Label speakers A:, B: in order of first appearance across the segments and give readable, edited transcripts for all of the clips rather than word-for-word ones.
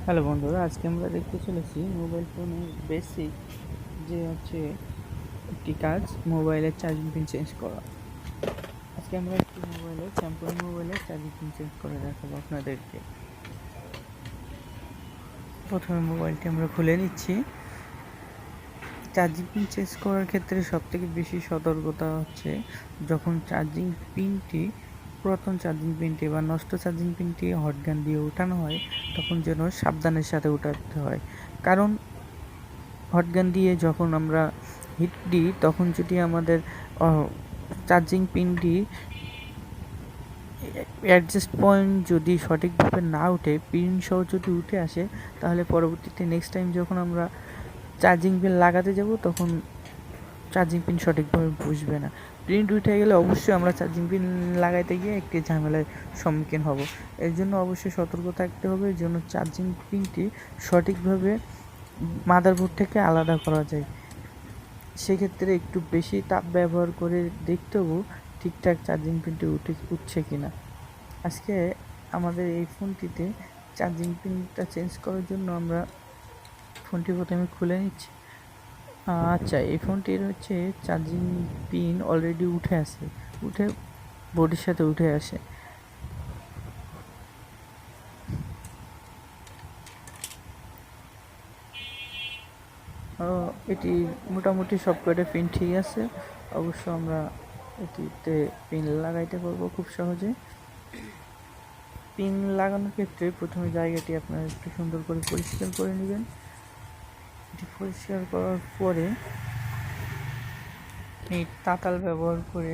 A: Hello বন্ধুরা, আজকে আমরা দেখতে চলেছি মোবাইল ফোনের বেসিক যে একটি কাজ, মোবাইলের চার্জিং পিন চেঞ্জ করা। আজকে আমরা একটি স্যামসাং মোবাইলের চার্জিং পিন চেঞ্জ করে দেখাবো আপনাদেরকে। প্রথমে মোবাইলটি আমরা খুলে নিচ্ছি। চার্জিং পিন চেঞ্জ করার ক্ষেত্রে সবথেকে বেশি সতর্কতা হচ্ছে যখন পুরাতন চার্জিং পিনটি বা নষ্ট চার্জিং পিনটি হটগান দিয়ে উঠানো হয়, তখন যেন সাবধানের সাথে উঠাতে হয়। কারণ হটগান দিয়ে যখন আমরা হিট দিই, তখন যদি আমাদের চার্জিং পিনটি অ্যাডজাস্ট পয়েন্ট যদি সঠিকভাবে না উঠে, পিন সহ যদি উঠে আসে, তাহলে পরবর্তীতে নেক্সট টাইম যখন আমরা চার্জিং পিন লাগাতে যাব, তখন চার্জিং পিন সঠিকভাবে বসবে না। প্রিন্ট উঠে গেলে অবশ্যই আমরা চার্জিং পিন লাগাইতে গিয়ে একটি ঝামেলার সম্মুখীন হব। এর জন্য অবশ্যই সতর্ক থাকতে হবে যেন চার্জিং পিনটি সঠিকভাবে মাদারবোর্ড থেকে আলাদা করা যায়। সেক্ষেত্রে একটু বেশি তাপ ব্যবহার করে দেখতে হবে ঠিকঠাক চার্জিং পিনটি উঠছে কিনা। আজকে আমাদের এই ফোনটিতে চার্জিং পিনটা চেঞ্জ করার জন্য আমরা ফোনটি প্রথমে খুলে নিচ্ছি। আচ্ছা, এই ফোনটির চার্জিং পিন অলরেডি উঠে বোর্ডের সাথে উঠে আসে। এটি মোটামুটি সব কয়টা পিন ঠিক আছে। অবশ্য আমরা এটিতে পিন লাগাইতে পারবো খুব সহজে। পিন লাগানোর ক্ষেত্রে প্রথমে জায়গাটি আপনারা একটু সুন্দর করে পরিষ্কার করে নেবেন। এটি পরিষ্কার করার পরে তাতাল ব্যবহার করে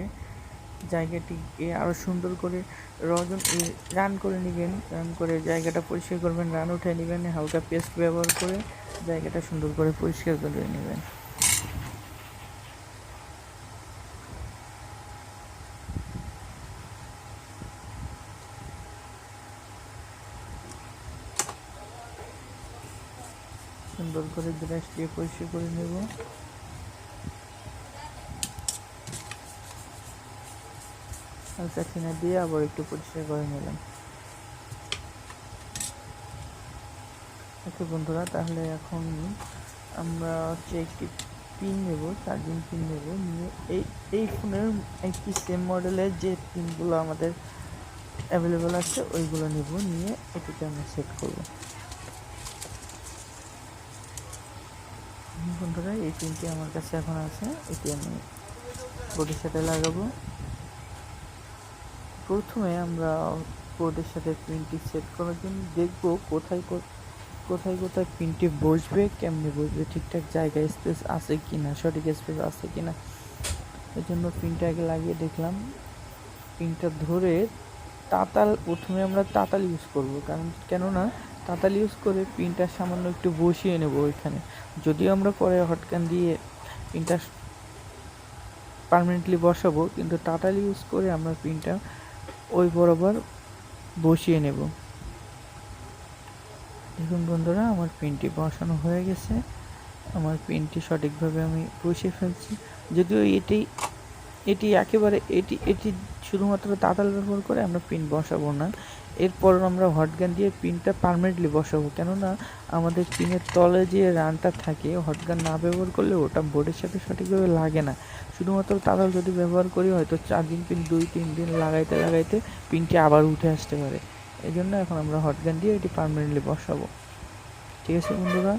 A: জায়গাটিকে আরও সুন্দর করে রান করে নেবেন। রান করে জায়গাটা পরিষ্কার করবেন, রান উঠে নেবেন। হালকা পেস্ট ব্যবহার করে জায়গাটা সুন্দর করে পরিষ্কার করে নেবেন। সুন্দর করে ব্রাশ দিয়ে পরিষ্কার করে নেব। হালকা ছিনা দিয়ে আবার একটু পরিষ্কার করে নিলাম। ওকে বন্ধুরা, তাহলে এখন আমরা একটি পিন নেব, চার্জিং পিন নেব। নিয়ে এই ফোনের একটি সেম মডেলের যে পিনগুলো আমাদের অ্যাভেলেবেল আছে ওইগুলো নেব। নিয়ে এটিকে আমরা সেট করব। বন্ধুরা, এই পিনটি আমার কাছে এখন আছে, এটি আমি বোর্ডের সাথে লাগাবো। প্রথমে আমরা বোর্ডের সাথে পিনটি সেট করার জন্য দেখব কোথায় কোথায় পিনটি বসবে, কেমনে বসবে, ঠিকঠাক জায়গায় স্পেস আছে কিনা, সঠিক স্পেস আছে কিনা। এই জন্য পিনটা আগে লাগিয়ে দেখলাম। পিনটা ধরে প্রথমে আমরা তাতাল ইউজ করব, কেননা তাতাল ইউজ করে পিনটা সামান্য একটু বসিয়ে নেব ওইখানে। যদিও আমরা পরে হটকান দিয়ে পিনটা পার্মানেন্টলি বসাবো, কিন্তু তাতাল ইউজ করে আমরা পিনটা ওই বরাবর বসিয়ে নেব। দেখুন বন্ধুরা, আমার পিনটি বসানো হয়ে গেছে। আমার পিনটি সঠিকভাবে আমি বসিয়ে ফেলছি। যদিও এটি একেবারে এটি শুধুমাত্র তাতাল ব্যবহার করে আমরা পিন বসাবো না। এরপর আমরা হটগান দিয়ে পিনটা পার্মানেন্টলি বসাবো, কেননা আমাদের পিনের তলে যে রানটা থাকে, হটগান না ব্যবহার করলে ওটা বোর্ডের সাথে সঠিকভাবে লাগে না। শুধুমাত্র তাতাল যদি ব্যবহার করি, হয়তো চার্জিং পিন 2-3 দিন লাগাইতে পিনটি আবার উঠে আসতে পারে। এই জন্য এখন আমরা হটগান দিয়ে এটি পার্মানেন্টলি বসাবো। ঠিক আছে বন্ধুরা,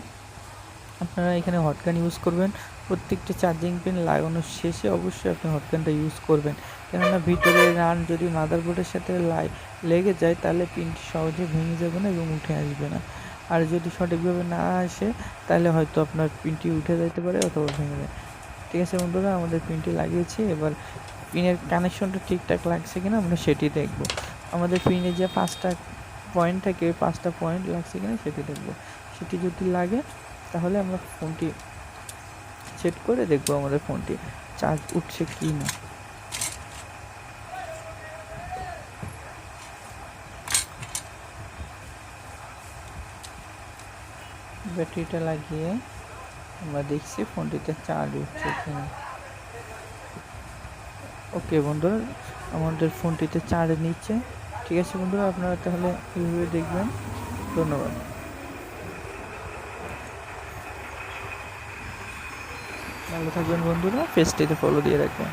A: আপনারা এখানে হটগান ইউজ করবেন। প্রত্যেকটা চার্জিং পিন লাগানোর শেষে অবশ্যই আপনি হটগানটা ইউজ করবেন, কেননা ভিতরে রান যদি মাদারবোর্ডের সাথে লেগে যায়, তাহলে পিনটি সহজে ভেঙে যাবে না এবং উঠে আসবে না। আর যদি সঠিকভাবে না আসে, তাহলে হয়তো আপনার পিনটি উঠে যেতে পারে অথবা ভেঙে যায়। ঠিক আছে বন্ধুরা, আমাদের পিনটি লাগিয়েছি। এবার পিনের কানেকশনটা ঠিকঠাক লাগছে কিনা আমরা সেটি দেখব। আমাদের পিনে যে 5টা পয়েন্ট থাকে, 5টা পয়েন্ট লাগছে কিনা সেটি দেখব। সেটি যদি লাগে, তাহলে আমরা ফোনটি সেট করে দেখবো আমাদের ফোনটি চার্জ উঠছে কি না। ব্যাটারিটা লাগিয়ে আমরা দেখছি ফোনটিতে চার্জ উঠছে কিনা। ওকে বন্ধুরা, আমাদের ফোনটিতে চার্জ নিচ্ছে। ঠিক আছে বন্ধুরা, আপনারা তাহলে এইভাবে দেখবেন। ধন্যবাদ। ভালো থাকবেন বন্ধুরা, পেজটিতে ফলো দিয়ে রাখবেন।